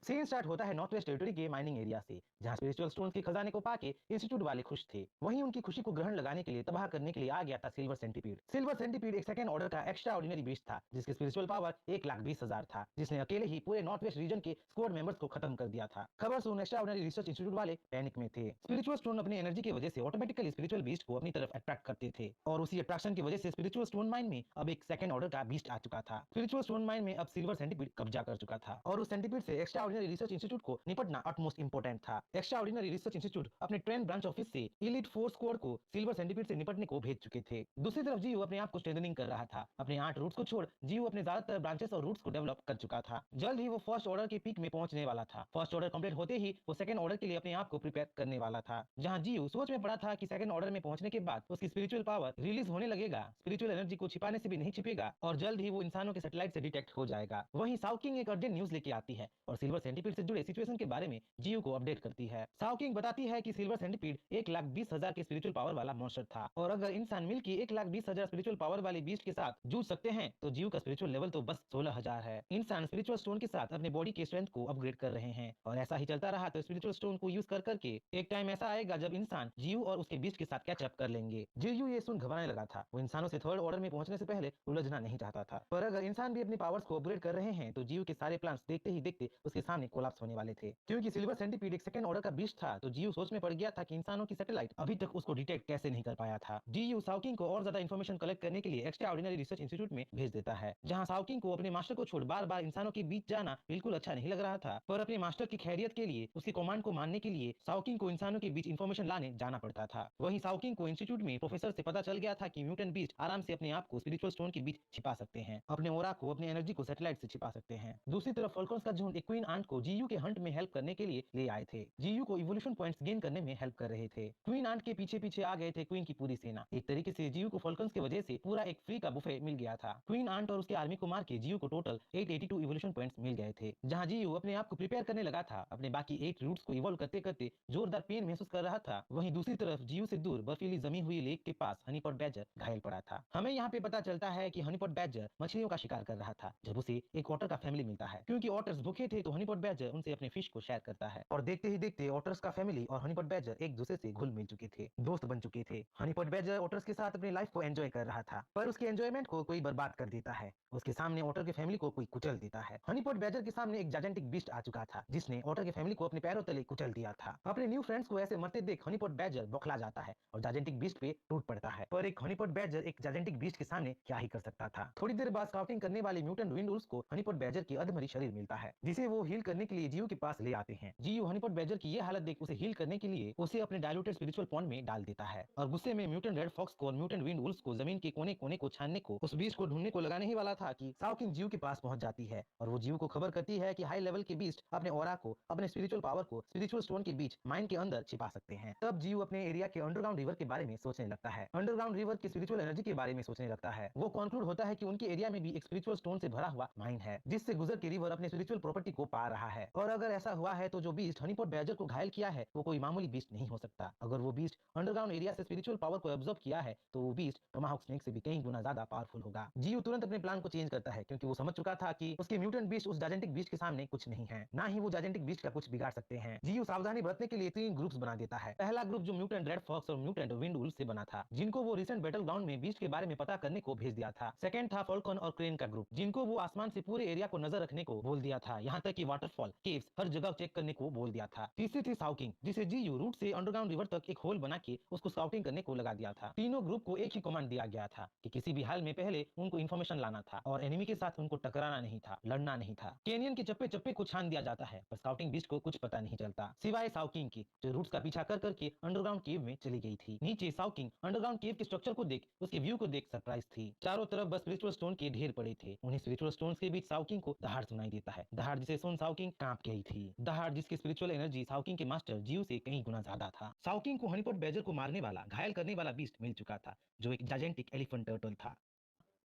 Scene start होता है north west territory के माइनिंग एरिया से, जहां स्पिरिचुअल स्टोन्स के खजाने को पाके इंस्टीट्यूट वाले खुश थे। वहीं उनकी खुशी को ग्रहण लगाने के लिए तबाह करने के लिए आ गया था सिल्वर सेंटीपीड। सिल्वर सेंटीपीड एक सेकंड ऑर्डर का एक्स्ट्रा ऑर्डिनरी बीस्ट था, जिसकी स्पिरिचुअल पावर 1,20,000 था, जिसने अकेले ही पूरे नॉर्थ वेस्ट रीजन के स्क्वाड मेंबर्स को खत्म कर दिया था। खबर सुन एक्स्ट्रा ऑर्डिनरी रिसर्च इंस्टीट्यूट वाले पैनिक में थे। स्पिरिचुअल स्टोन अपनी एनर्जी की वजह से ऑटोमेटिकली स्पिरिचुअल बीस्ट को अपनी तरफ अट्रैक्ट करते थे, और उसी अट्रैक्शन की वजह से स्पिरिचुअल स्टोन माइन में अब एक सेकंड ऑर्डर का बीस्ट आ चुका था। स्पिरिचुअल स्टोन माइन में अब सिल्वर सेंटीपीड कब्जा कर चुका था, और उस सेंटीपीड से एक्स्ट्रा ऑर्डिनरी रिसर्च इंस्टीट्यूट को निपटना अटमोस्ट इंपोर्टेंट था। एक्स्ट्रा ऑर्डिनरी रिसर्च इंस्टीट्यूट अपने ट्रेन ब्रांच ऑफिस से एलीट फोर्स स्क्वाड को सिल्वर सेंटीपीड से निपटने को भेज चुके थे। दूसरी तरफ जीयू अपने आप को स्ट्रेंथनिंग कर रहा था। अपने 8 रूट्स को छोड़ जीयू अपने ज्यादातर ब्रांचेस और रूट्स को डेवलप कर चुका था। जल्द ही वो फर्स्ट ऑर्डर के पीक में पहुंचने वाला था। फर्स्ट ऑर्डर कंप्लीट होते ही वो सेकंड ऑर्डर के लिए अपने आप को प्रिपेयर करने वाला था, जहां जीयू सोच में पड़ा था कि सेकंड ऑर्डर में पहुंचने के बाद उसकी स्पिरिचुअल पावर रिलीज होने लगेगा, स्पिरिचुअल एनर्जी को छिपाने से भी नहीं छिपेगा, और जल्द ही वो इंसानों के सैटेलाइट से डिटेक्ट हो जाएगा। वहीं साउकिंग एक अर्जेंट न्यूज लेके आती है और सिल्वर सेंटीपीड से जुड़े सिचुएशन के बारे में जीयू को अपडेट करती है। साउकिंग बताती है कि सिल्वर सेंटीपीड 1,20,000 के स्पिरिचुअल पावर वाला मॉन्स्टर था, और अगर इंसान मिलकर 1,20,000 स्पिरिचुअल पावर वाले बीस्ट के साथ जूझ सकते हैं तो जीयू का स्पिरिचुअल लेवल तो बस 16,000 है। इंसान स्पिरिचुअल स्टोन के साथ अपने बॉडी के स्ट्रेंथ को अपग्रेड कर रहे हैं, और ऐसा ही चलता रहा तो स्पिरिचुअल स्टोन को यूज कर करके एक टाइम ऐसा आएगा जब इंसान जीयू और उसके बीस्ट के साथ कैचअप कर लेंगे। जीयू ये सुन घबराने लगा था। वो इंसानों से थर्ड ऑर्डर में पहुंचने से पहले उलझना नहीं चाहता था, पर अगर इंसान भी अपनी पावर्स को अपग्रेड कर रहे हैं तो जीयू के सारे प्लान्स देखते ही देखते उसके सामने कोलैप्स होने वाले थे। क्योंकि सिल्वर सेंटीपीड एक सेकंड ऑर्डर का बीस्ट था, तो जीयू सोच में पड़ गया था कि इंसानों की सैटेलाइट अभी तक उसको डिटेक्ट कैसे नहीं कर पाया था। जीयू साउकिंग को और ज्यादा इंफॉर्मेशन कलेक्ट करने के लिए एक्स्ट्रा ऑर्डिनरी रिसर्च इंस्टीट्यूट में भेज देता है, जहां साउकिंग को अपने मास्टर को छोड़ बार बार इंसानों के बीच जाना बिल्कुल अच्छा नहीं लग रहा था, पर अपने मास्टर की खैरियत के लिए उसके कमांड को मानने के लिए साउकिंग को इंसानों के बीच इंफॉर्मेशन लाने जाना पड़ता था। वहीं साउकिंग को इंस्टीट्यूट में प्रोफेसर से पता चल गया था कि म्यूटेंट बीस्ट आराम से अपने आप को स्पिरिचुअल स्टोन के बीच छिपा सकते हैं, अपने ओरा को, अपनी एनर्जी को सैटेलाइट से छिपा सकते हैं। दूसरी तरफ फॉल्कन्स का झुंड एक क्वीन आंट को जीयू के हंट में हेल्प करने के लिए ले आए थे। जीयू को इवोल्यूशन पॉइंट्स गेन करने में हेल्प कर रहे थे। क्वीन आंट के पीछे पीछे आ गए थे क्वीन की पूरी सेना। एक तरीके से जीयू को फॉल्कन्स की वजह से पूरा एक फ्री का बुफे मिल गया था। क्वीन आंट और उसके आर्मी को मार के जीयू को टोटल 882 इवोल्यूशन पॉइंट्स मिल गए थे, जहां जीयू अपने आप को प्रिपेयर करने लगा था। अपने बाकी 8 रूट्स को इवॉल्व करते करते जोरदार पेन महसूस कर रहा था। वहीं दूसरी तरफ जीयू से दूर बर्फीली जमी हुई लेक के पास हनीपॉट बैजर घायल पड़ा था। हमें यहाँ पे पता चलता है कि हनीपॉट बैजर मछलियों का शिकार कर रहा था, जब उसे एक ऑटर का फैमिली मिलता है। क्योंकि ऑटर्स भूखे थे तो हनीपॉट बैजर उनसे अपने फिश को शेयर करता है, और देखते ही देखते ऑटर्स का फैमिली और हनीपॉट बैजर एक दूसरे से घुल मिल चुके थे, दोस्त बन चुके थे। हनीपॉट बैजर ऑटर्स के साथ अपनी लाइफ को एंजॉय कर रहा था, पर उसके एंजॉयमेंट को कोई बर्बाद कर देता है। उसके सामने ऑटर के फैमिली को कोई कुचल देता है। हनीपॉट बैजर के सामने एक जायंटिक बीस्ट आ चुका था, जिसने ऑटर के फैमिली को अपने पैरों तले कुचल दिया था। अपने न्यू फ्रेंड्स को ऐसे मरते देख हनीपॉट बैजर बौखला जाता है और जायंटिक बीस्ट पे टूट पड़ता है। पर एक हनीपॉट बैजर एक जायंटिक बीस्ट के सामने क्या ही कर सकता था। थोड़ी देर बाद स्काउटिंग करने वाले म्यूटेंट विंड वुल्फ्स को हनीपॉट बैजर की अधमरी शरीर मिलता है, जिसे वो हील करने के लिए जीयू के पास ले आते हैं। जीयू हनीपॉट बैजर की ये हालत देख उसे हील करने के लिए उसे अपने डायल्यूटेड स्पिरिचुअल पॉन्ड में डाल देता है, और गुस्से में म्यूटेंट रेड फॉक्स को और म्यूटेंट विंड वुल्फ्स को जमीन के कोने कोने को छानने को, उस बीस्ट को ढूंढने को लगाने ही वाला था कि साउकिंग जीयू के पास पहुंच जाती है, और वो जीयू को खबर करती है कि हाई लेवल के बीस्ट अपने ऑरा को, अपने स्पिरिचुअल पावर को स्पिरिचुअल स्टोन के बीच माइन के अंदर छिपा सकते हैं। तब जीयू अपने एरिया के अंडरग्राउंड रिवर के बारे में सोचने लगता है, अंडरग्राउंड रिवर की स्पिरिचुअल एनर्जी के बारे में सोचने लगता है। वो कंक्लूड होता है कि उनके एरिया में भी एक स्पिरिचुअल स्टोन से भरा हुआ माइन है, जिससे गुजर के रिवर अपने स्पिरिचुअल प्रॉपर्टी को पा रहा है। और अगर ऐसा हुआ है तो जो बीस्ट हनीपॉट बैजर को घायल किया है वो कोई मामूली बीस्ट नहीं हो सकता। अगर वो बीस्ट अंडरग्राउंड एरिया से स्पिरिचुअल पावर को एब्जॉर्ब किया है तो वो बीस्ट टोमाहाउक स्नेक से भी कई गुना ज्यादा पावरफुल होगा। जीयू तुरंत अपने प्लान को चेंज करता है, क्योंकि वो समझ चुका था कि उसके म्यूटेंट बीस्ट उस जायंटिक बीस्ट के सामने कुछ नहीं है, ना ही वो जायंटिक बीस्ट का कुछ बिगाड़ सकते हैं। जीयू सावधानी बरतने के लिए 3 ग्रुप्स बना देता है। पहला ग्रुप जो म्यूटेंट रेड फॉक्स और म्यूटेंट विंड वुल्फ से बना था, जिनको वो रिसेंट बैटल ग्राउंड में बीस्ट के बारे में पता करने को भेज दिया था। सेकंड था फॉल्कन और क्रेन का ग्रुप, जिनको वो आसमान से पूरे एरिया को नजर रखने को बोल दिया था, यहाँ तक कि वाटरफॉल, केव्स, हर जगह चेक करने को बोल दिया था। तीसरी थी साउकिंग, जिसे जीयू रूट से अंडरग्राउंड रिवर तक एक होल बना के उसको स्काउटिंग करने को लगा दिया था। तीनों ग्रुप को एक ही कमांड दिया गया था कि किसी भी हाल में पहले उनको इन्फॉर्मेशन लाना था और एनिमी के साथ उनको टकराना नहीं था, लड़ना नहीं था। कैनियन के चप्पे चप्पे को छान दिया जाता है, पर स्काउटिंग बीस्ट को कुछ पता नहीं चलता, सिवाय साउकिंग की, जो रूट्स का पीछा कर करके अंडरग्राउंड केव में चली गई थी। नीचे साउकिंग अंडरग्राउंड केव के स्ट्रक्चर को देख, उसके व्यू को देख सरप्राइज थी। चारों तरफ बस स्पिरिचुअल स्टोन के ढेर पड़े थे। उन्हीं स्पिरिचुअल स्टोन्स के बीच साउकिंग को दहाड़ सुनाई देता है, दहाड़ जिसे सुन साउकिंग कांप गई थी, दहाड़ जिसकी स्पिरिचुअल एनर्जी साउकिंग के मास्टर जीयू से कई गुना ज्यादा था। साउकिंग को हनीपॉट बैजर को मारने वाला, घायल करने वाला बीस्ट मिल चुका था, जो एक जायंटिक एलिफेंट टर्टल था।